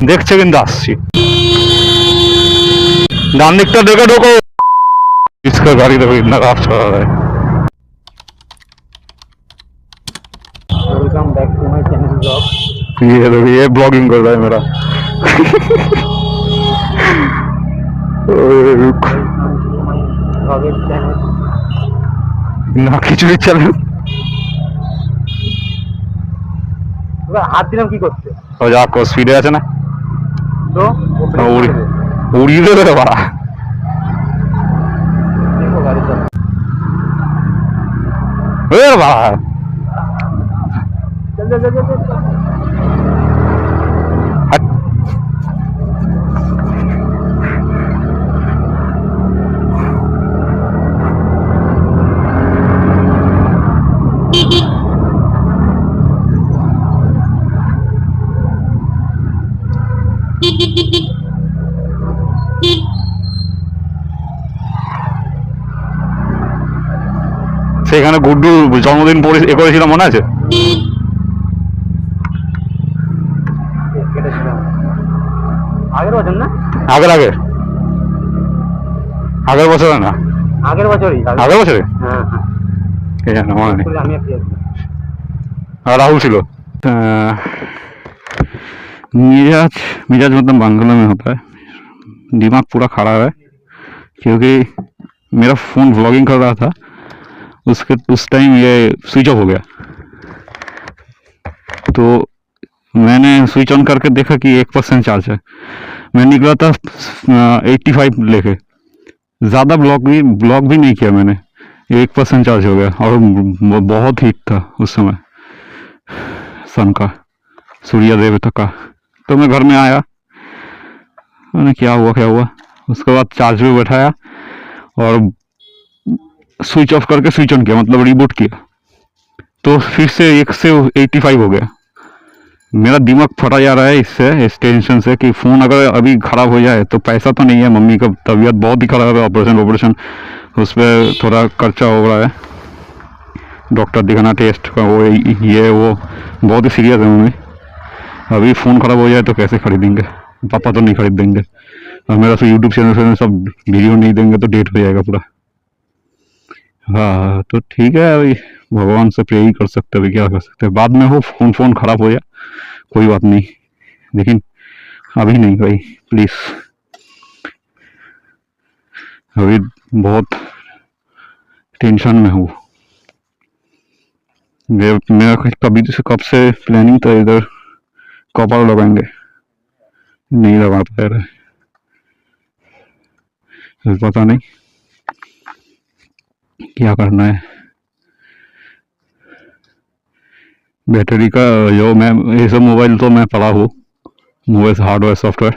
দেখছে কিন্তু আসছি। ডান দিকটা দেখে ঢোকো। इसका गाड़ी देखो इतना खराब चल रहा है। Welcome back to my channel blog. ये देखो ये ब्लॉगिंग कर रहा है मेरा। ব্লগের চ্যানেল না খিচুড়ি চলে। হাত দিলাম কি করতে? ও যা কো স্পিডে আছে না তো উড়িয়ে দেবে রে বাড়া। দেখো গাড়ি চালা। এ বাড়া চল চল চল চল। সেখানে গুড্ডু জন্মদিন এ করেছিলাম মনে আছে? আগের বছর না? আগের বছরে না, আগের বছরই। আগের বছরে হ্যাঁ হ্যাঁ কে জানে মনে নেই। আমি একটু আর राहुल ছিল। मिजाज मतलब बांग्ला में होता है, दिमाग पूरा खराब है क्योंकि मेरा फ़ोन व्लॉगिंग कर रहा था, उस टाइम ये स्विच ऑफ हो गया। तो मैंने स्विच ऑन करके देखा कि 1% चार्ज है। मैं निकला था 85 लेके, ज़्यादा ब्लॉग भी नहीं किया मैंने, 1% चार्ज हो गया और बहुत हीट था उस समय सन का, सूर्य देवता का। तो मैं घर में आया, मैंने क्या हुआ उसके बाद चार्ज भी बैठाया और स्विच ऑफ करके स्विच ऑन किया, मतलब रिबूट किया, तो फिर से 1 से 85 हो गया। मेरा दिमाग फटा जा रहा है इस टेंशन से कि फ़ोन अगर अभी ख़राब हो जाए तो पैसा तो नहीं है, मम्मी का तबीयत बहुत ही ख़राब है, ऑपरेशन उस पर थोड़ा खर्चा हो रहा है, डॉक्टर दिखाना, टेस्ट का वो ये वो बहुत ही सीरियस है मम्मी। अभी फ़ोन ख़राब हो जाए तो कैसे खरीदेंगे, पापा तो नहीं खरीद देंगे, और मेरा तो यूट्यूब चैनल से सब वीडियो नहीं देंगे तो डेट हो जाएगा पूरा। हाँ तो ठीक है, अभी भगवान से प्रे ही कर सकते, अभी क्या कर सकते हैं, बाद में हो फ़ोन ख़राब हो जाए कोई बात नहीं, लेकिन अभी नहीं भाई प्लीज़। अभी बहुत टेंशन में हूँ। मेरा कब से प्लानिंग था इधर कपड़ा लगाएंगे, नहीं लगा पा रहे, पता नहीं क्या करना है। बैटरी का जो मैं ये सब मोबाइल तो मैं पढ़ा हूँ, मोबाइल हार्डवेयर सॉफ्टवेयर,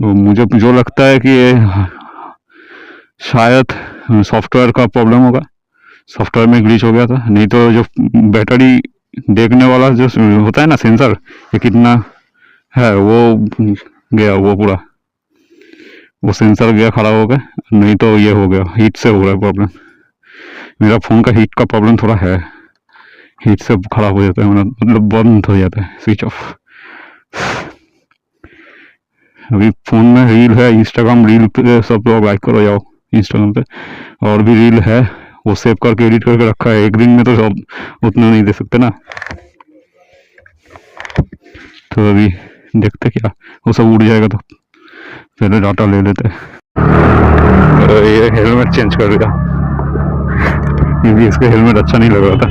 तो मुझे जो लगता है कि ये शायद सॉफ्टवेयर का प्रॉब्लम होगा, सॉफ्टवेयर में ग्लिच हो गया था, नहीं तो जो बैटरी देखने वाला जो होता है ना सेंसर, ये कितना है वो गया, वो पूरा वो सेंसर गया खराब हो गया, नहीं तो ये हो गया हीट से हो रहा है प्रॉब्लम। मेरा फ़ोन का हीट का प्रॉब्लम थोड़ा है, हीट से खराब हो जाता है, मतलब बंद हो जाता है, स्विच ऑफ। अभी फ़ोन में रील है, इंस्टाग्राम रील पे सब लोग लाइक करो जाओ इंस्टाग्राम पे, और भी रील है वो सेव करके एडिट करके रखा है, एक दिन में तो सब उतना नहीं दे सकते ना, तो अभी देखते क्या वो सब उड़ जाएगा तो पहले डाटा ले लेते हैं। ये हेलमेट चेंज कर दिया क्योंकि इसका हेलमेट अच्छा नहीं लग रहा था।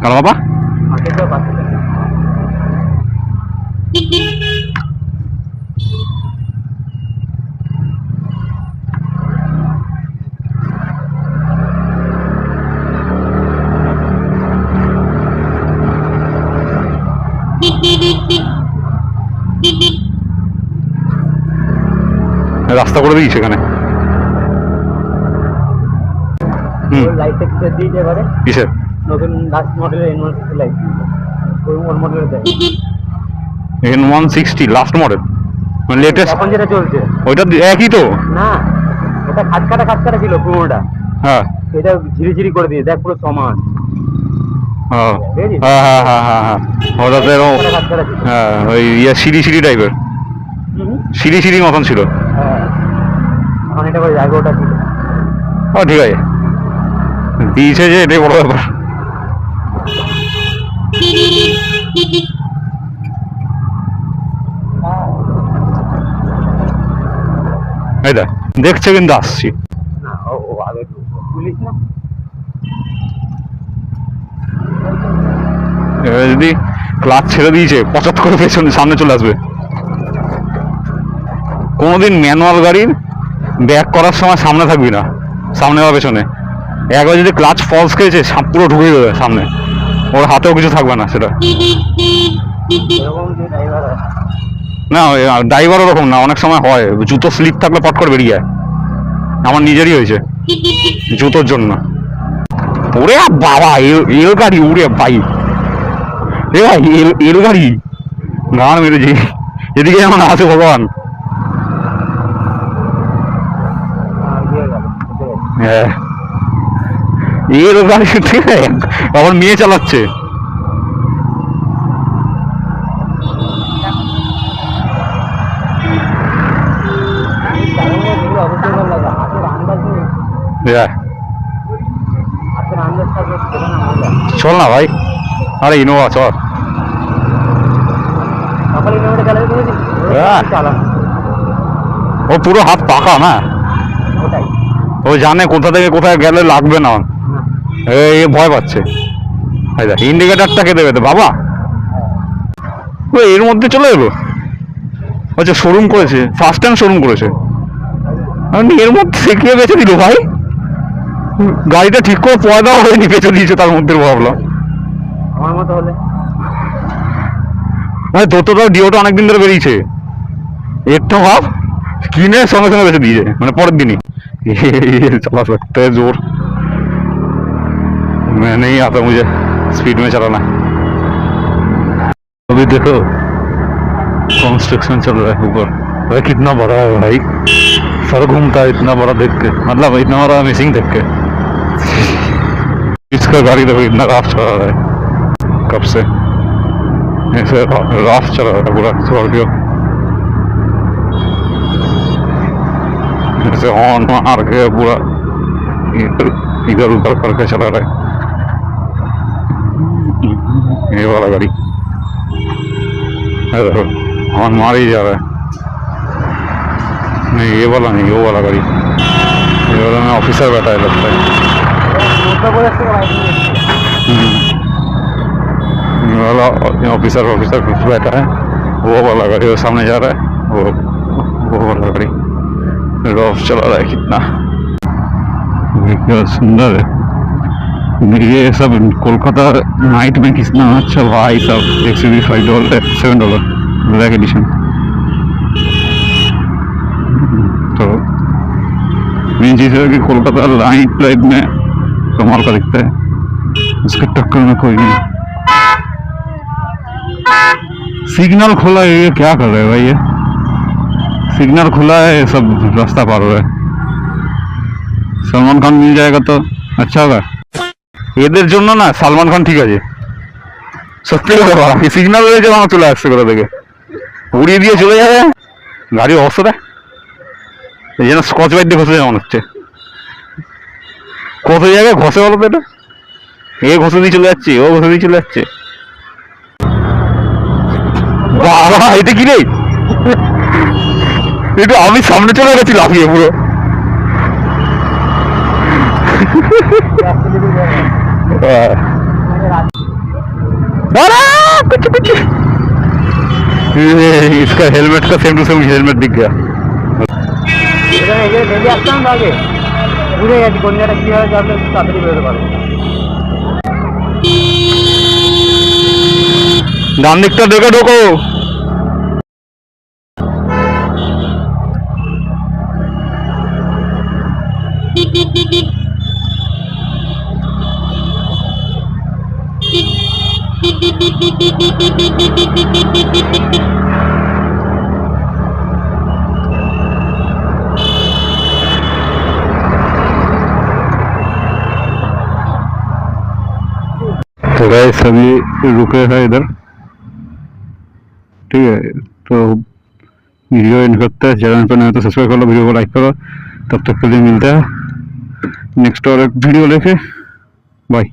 करो पापा आगे तो बात রাস্তা করে দিয়েছে এখানে। লাইটটা কিসের দিয়েছে এবারে? কিসের? নতুন লাস্ট মডেলের N160 লাইট, ওই মডেলের দেখ, N160 লাস্ট মডেল মানে লেটেস্ট, এখন যেটা চলছে ওইটা একই তো না, এটা খাটকাটা ছিল পুরোটা, হ্যাঁ এটা ঝিরিঝিরি করে দিয়ে দেখ পুরো সমান। হ্যাঁ দেখেছিস? হ্যাঁ হ্যাঁ হ্যাঁ হ্যাঁ হ্যাঁ ওটাতে এরকম ওখানে কাজ করা ছিল। হ্যাঁ ওই সিঁড়ি সিঁড়ি টাইপের সিঁড়ি সিঁড়ি মতন ছিল। হ্যাঁ এখন এটা করে জায়গা ওটা ছিল। ও ঠিক আছে দিয়েছে যে এটাই বড় ব্যাপার। এই দেখ দেখছে কিন্তু আসছি। না ও আগে পুলিশ না এবার যদি ক্লাচ ছেড়ে দিয়েছে পচাত করে পেছনে সামনে চলে আসবে। কোনোদিন ম্যানুয়াল গাড়ির ব্যাক করার সময় সামনে থাকবি না, সামনে বা পেছনে। একবার যদি ক্লাচ ফলস খেয়েছে পুরো ঢুকে যাবে সামনে, ওর হাতেও কিছু থাকবে না সেটা। এরকম যে ড্রাইভার না ড্রাইভার ওরকম না, অনেক সময় হয় জুতো স্লিপ থাকলে পট করে বেরিয়ে যায়। আমার নিজেরই হয়েছে জুতোর জন্য। ওরে বাবা এল গাড়ি উড়ে ভাই, এ ভাই এল গাড়ি গান মেরেছি এদিকে যেমন আছে ভগবান। দিয়ে গেল হ্যাঁ এল গাড়ি ঠিক আছে, আবার মেয়ে চালাচ্ছে। অবশ্যই ভালো লাগে হাতের আন্দাজ নেই হ্যাঁ হাতের আন্দাজ থাকবে সেটা না মজা চল না ভাই, আরে ইনোভা চল। সকালে ইনোভাটা চালাতে পেরেছিস হ্যাঁ। চালানো ও পুরো হাত পাকা না, ওটাই ও জানে কোথা থেকে কোথায় গেলে লাগবে না। এই ভয় পাচ্ছে। ইন্ডিকেটারটাকে দেবে তো বাবা, ও এর মধ্যে চলে এলো। আচ্ছা শোরুম করেছে, ফার্স্ট টাইম শোরুম করেছে। আমি এর মধ্যে শিখিয়ে বেঁচে দিল ভাই, গাড়িটা ঠিক করে পয়দাও হয়নি বেঁচে দিয়েছে তার মধ্যে ভাবলাম। আমার মতো হলে ভাই তোর তো ডিওটা অনেকদিন ধরে বেরিয়েছে, একটা ভাব কিনে সঙ্গে সঙ্গে বেঁচে দিয়েছে, মানে পরের দিনই। चला सकते हैं जोर, मैं नहीं आता, मुझे स्पीड में चलाना। अभी देखो कंस्ट्रक्शन चल रहा है ऊपर, भाई कितना बड़ा है भाई, सर घूमता है इतना बड़ा देख के, मतलब इतना बड़ा मिसिंग देख के। इसका गाड़ी देखो इतना राफ चला रहा है कब से, ऐसे राफ चला रहा है पूरा स्कॉर्पियो, ऐसे हॉर्न मार के पूरा इधर उधर करके चला रहा है ये वाला गाड़ी। हॉर्न मार ही जा रहा है, नहीं ये वाला नहीं, वो वाला गाड़ी, ये वाला में ऑफिसर बैठा है लगता है। ये वाला ऑफिसर बैठा है, वो वाला गाड़ी वो सामने जा रहा है, वो वाला गाड़ी रफ चला रहा है कितना, क्या सुंदर है। ये सब कोलकाता नाइट में कितना अच्छा भाई सब। $65 $7 ब्लैक एडिशन। तो मेन चीज है कि कोलकाता नाइट में कमाल का दिखता है, उसके टक्कर में कोई नहीं। सिग्नल खुला है, ये क्या कर रहे हैं भाई, ये सिग्नल खुला है सब रास्ता पार हो रहा है। सलमान खान मिल जाएगा तो अच्छा होगा। এদের জন্য না সালমান খান ঠিক আছে, সত্যি কথা বলা, সিগন্যাল রয়েছে আমার চলে আসছে কোথা থেকে, উড়িয়ে দিয়ে চলে যাবে। গাড়ির অবস্থাটা এই যেন স্কচ বাইট দিয়ে ঘষে যেমন হচ্ছে, কত জায়গায় ঘষে বলো তো, এটা এ ঘষে দিয়ে চলে যাচ্ছে, ও ঘষে দিয়ে চলে যাচ্ছে। বাবা এটা কি রে, এটা আমি সামনে চলে গেছি লাফিয়ে পুরো। इसका हेलमेट का सेम टू सेम हेलमेट दिख गया। আসতাম আগে ঘুরে গেছি কোন জায়গাটা কি হয় তাহলে তাড়াতাড়ি বেরোতে পারবো। ডান দিকটা দেখে ঢোকো। তো तो गाइस अभी रुके हैं इधर, ठीक है। तो वीडियो एंड करते हैं। चैनल पर नए तो सब्सक्राइब कर लो, वीडियो को लाइक करो। तब तक के लिए मिलता है नेक्स्ट और एक वीडियो लेके। बाय।